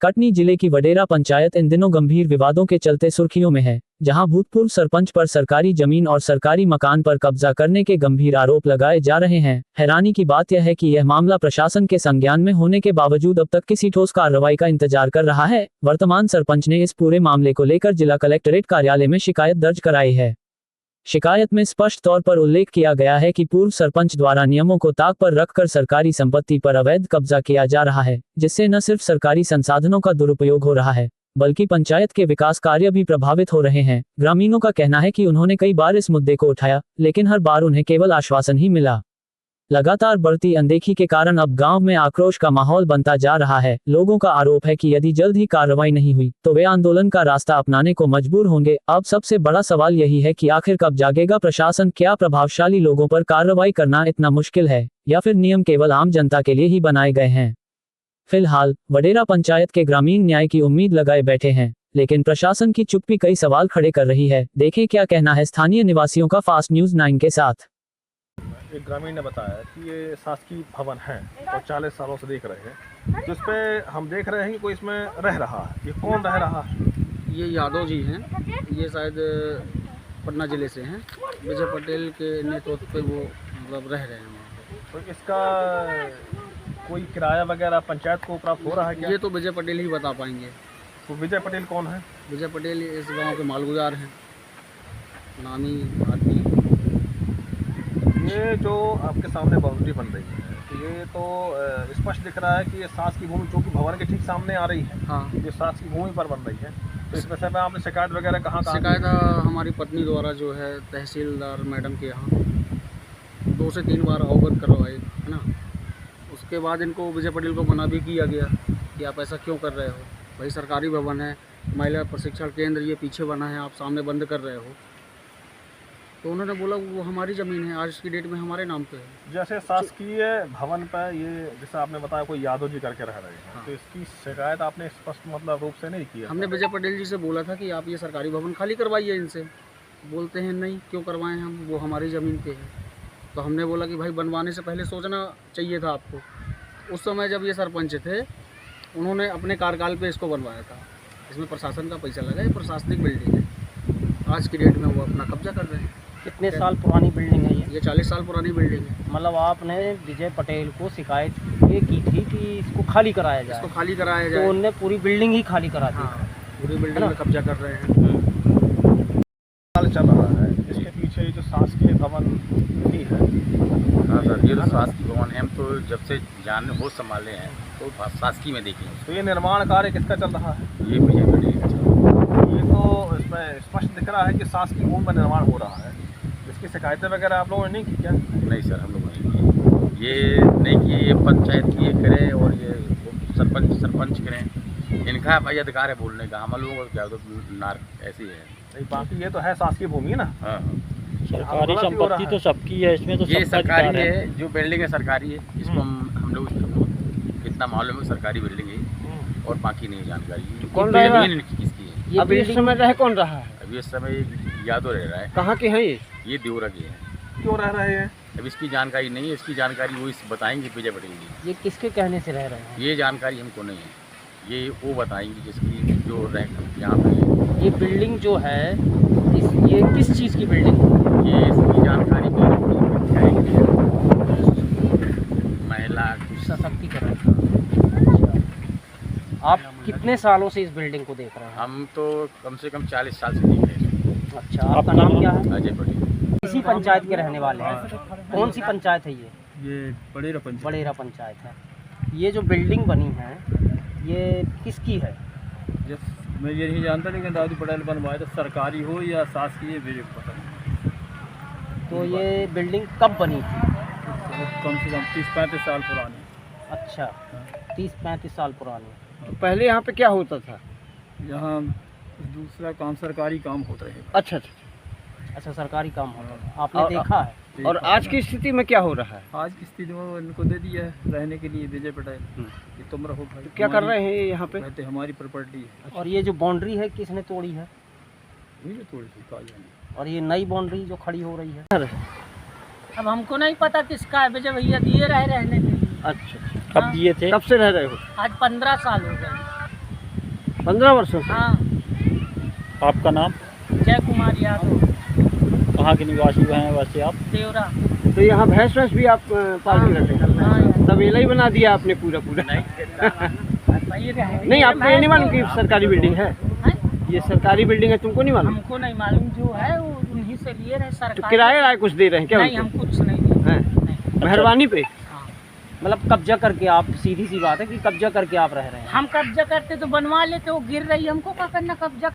कटनी जिले की वडेरा पंचायत इन दिनों गंभीर विवादों के चलते सुर्खियों में है, जहां भूतपूर्व सरपंच पर सरकारी जमीन और सरकारी मकान पर कब्जा करने के गंभीर आरोप लगाए जा रहे हैं। हैरानी की बात यह है कि यह मामला प्रशासन के संज्ञान में होने के बावजूद अब तक किसी ठोस कार्रवाई का इंतजार कर रहा है। वर्तमान सरपंच ने इस पूरे मामले को लेकर जिला कलेक्ट्रेट कार्यालय में शिकायत दर्ज कराई है। शिकायत में स्पष्ट तौर पर उल्लेख किया गया है कि पूर्व सरपंच द्वारा नियमों को ताक पर रखकर सरकारी संपत्ति पर अवैध कब्जा किया जा रहा है, जिससे न सिर्फ सरकारी संसाधनों का दुरुपयोग हो रहा है, बल्कि पंचायत के विकास कार्य भी प्रभावित हो रहे हैं। ग्रामीणों का कहना है कि उन्होंने कई बार इस मुद्दे को उठाया, लेकिन हर बार उन्हें केवल आश्वासन ही मिला। लगातार बढ़ती अनदेखी के कारण अब गांव में आक्रोश का माहौल बनता जा रहा है। लोगों का आरोप है कि यदि जल्द ही कार्रवाई नहीं हुई तो वे आंदोलन का रास्ता अपनाने को मजबूर होंगे। अब सबसे बड़ा सवाल यही है कि आखिर कब जागेगा प्रशासन? क्या प्रभावशाली लोगों पर कार्रवाई करना इतना मुश्किल है, या फिर नियम केवल आम जनता के लिए ही बनाए गए हैं? फिलहाल वडेरा पंचायत के ग्रामीण न्याय की उम्मीद लगाए बैठे हैं, लेकिन प्रशासन की चुप्पी कई सवाल खड़े कर रही है। देखें क्या कहना है स्थानीय निवासियों का फास्ट न्यूज 9 के साथ। एक ग्रामीण ने बताया कि ये शासकीय भवन है और 40 सालों से देख रहे हैं, जिस पे हम देख रहे हैं कि कोई इसमें रह रहा है। ये कौन रह रहा है? ये यादव जी हैं। ये शायद पटना ज़िले से हैं। विजय पटेल के नेतृत्व पे वो मतलब रह रहे हैं वहाँ पे। तो इसका कोई किराया वगैरह पंचायत को प्राप्त हो रहा है क्या? ये तो विजय पटेल ही बता पाएंगे। तो विजय पटेल कौन है? विजय पटेल इस गांव के मालगुजार हैं, नामी आदमी। ये जो आपके सामने बाउंड्री बन रही है, तो ये तो स्पष्ट दिख रहा है कि ये शासकीय भूमि जो कि भवन के ठीक सामने आ रही है। हाँ, ये शासकीय भूमि पर बन रही है। तो इस विषय में आपने शिकायत वगैरह कहाँ? शिकायत हमारी पत्नी द्वारा जो है तहसीलदार मैडम के यहाँ 2 से 3 बार अवगत करवाई है ना। उसके बाद इनको विजय पटेल को मना भी किया गया कि आप ऐसा क्यों कर रहे हो, भाई सरकारी भवन है, महिला प्रशिक्षण केंद्र ये पीछे बना है, आप सामने बंद कर रहे हो। तो उन्होंने बोला वो हमारी ज़मीन है, आज की डेट में हमारे नाम पे है। जैसे शासकीय भवन पर ये जैसे आपने बताया कोई यादव जी करके रह रहे हैं। हाँ। तो इसकी शिकायत आपने स्पष्ट मतलब रूप से नहीं किया? हमने विजय पटेल जी से बोला था कि आप ये सरकारी भवन खाली करवाइए इनसे। बोलते हैं नहीं, क्यों करवाएं हम, वो हमारी ज़मीन पे है। तो हमने बोला कि भाई बनवाने से पहले सोचना चाहिए था आपको। उस समय जब ये सरपंच थे, उन्होंने अपने कार्यकाल पे इसको बनवाया था। इसमें प्रशासन का पैसा लगा, ये प्रशासनिक बिल्डिंग है। आज की डेट में वो अपना कब्जा कर रहे हैं। कितने साल पुरानी बिल्डिंग है ये 40 साल पुरानी बिल्डिंग है। मतलब आपने विजय पटेल को शिकायत ये की थी कि इसको खाली कराया जाए, इसको खाली कराया जाए। तो उनने पूरी बिल्डिंग ही खाली करा दी। हाँ, पूरी बिल्डिंग में कब्जा कर रहे हैं। हाल चल रहा है, इसके पीछे जो शासकीय भवन भी है। हाँ सर, ये तो शासकीय भवन है। हम तो जब से जान होश संभाले हैं तो शासकीय में देखे हैं। तो ये निर्माण कार्य किसका चल रहा है? ये विजय पटेल का चल रहा है। ये तो इसमें स्पष्ट दिख रहा है कि शासकीय भूमि पर निर्माण हो रहा है। इसकी शिकायतें वगैरह आप लोगों ने नहीं की क्या? नहीं सर, हम लोग नहीं किए। ये नहीं किए, ये पंचायत की ये करें और ये सरपंच करें। इनका भाई अधिकार है बोलने का, हम लोगों को क्या तो नार ऐसी है। नहीं, बाकी ये तो है शासकीय भूमि ना। हाँ, सरकारी संपत्ति तो सबकी है, इसमें तो ये सबका सरकारी अधिकार है। जो बिल्डिंग है सरकारी है, इसको हम लोग इतना मालूम है सरकारी बिल्डिंग है, और बाकी नहीं जानकारी। कौन रह रहा है? इनकी किसकी है? ये अभी इस समय रह कौन रहा है? अभी इस समय यादव रह रहा है। कहाँ के हैं ये देवरा के है। क्यों रह रहे हैं? अब इसकी जानकारी नहीं है। इसकी जानकारी वो इस बताएंगे विजय पटेल जी। ये किसके कहने से रह रहे हैं? ये जानकारी हमको नहीं है, ये वो बताएंगे जिसकी जो यहाँ पे। ये बिल्डिंग जो है ये किस चीज़ की बिल्डिंग है? ये इसकी जानकारी महिला सशक्तिकरण। आप कितने सालों से इस बिल्डिंग को देख रहे हैं? हम तो कम से कम 40 साल से देख रहे हैं। अच्छा, आपका नाम क्या है? अजय पटेल। इसी पंचायत के रहने वाले हैं? कौन सी पंचायत है ये बड़ेरा पंचायत है। ये जो बिल्डिंग बनी है ये किसकी है? मैं ये नहीं जानता, लेकिन दादू पटेल बनवाए तो सरकारी हो या शासकीय विजय पटेल। तो ये बिल्डिंग कब बनी थी? कम से कम 30-35 साल पुरानी। अच्छा, 30-35 साल पुरानी। तो पहले यहाँ पे क्या होता था? यहाँ दूसरा काम सरकारी काम होता है। अच्छा अच्छा। अच्छा, सरकारी काम होता था, आपने देखा है? और आज की स्थिति में क्या हो रहा है? आज की स्थिति में इनको दे दिया है रहने के लिए विजय पटेल कि तुम रहो भाई। तो क्या कर रहे हैं यहाँ पे? कहते हमारी प्रॉपर्टी है। और ये जो बाउंड्री है किसने तोड़ी है? थोड़ी सी काली। और ये नई बाउंड्री जो खड़ी हो रही है? अब हमको नहीं पता किसका है, विजय भैया दिए रहे रहने के लिए। अच्छा, कब दिए थे? कब से रह रहे हो? आज 15 साल हो गए। 15 वर्षों से। हाँ। आपका नाम? जय कुमार यादव, कहाँ के निवासी हैं वैसे आप? देवरा। तो यहाँ भैंस वैंस भी आप पाल के रखते हैं? हाँ यार। तबेला ही बना दिया आपने पूरा पूरा। भाई रहे- नहीं, आपको ये नहीं मालूम कि सरकारी बिल्डिंग है? हैं? ये सरकारी बिल्डिंग है, तुमको नहीं मालूम? हमको नहीं मालूम, जो है वो उन्हीं से लिए रहे तो सरकार। किराया कुछ दे रहे हैं क्या नहीं, उनको? हम कुछ नहीं दिए। हैं? नहीं। मेहरबानी पे? हाँ। मतलब कब्जा करके आप, सीधी सी बात है कि कब्जा करके आप रह रहे हैं। हम कब्जा करते तो बनवा लेते, वो गिर रही, हमको क्या करना कब्जा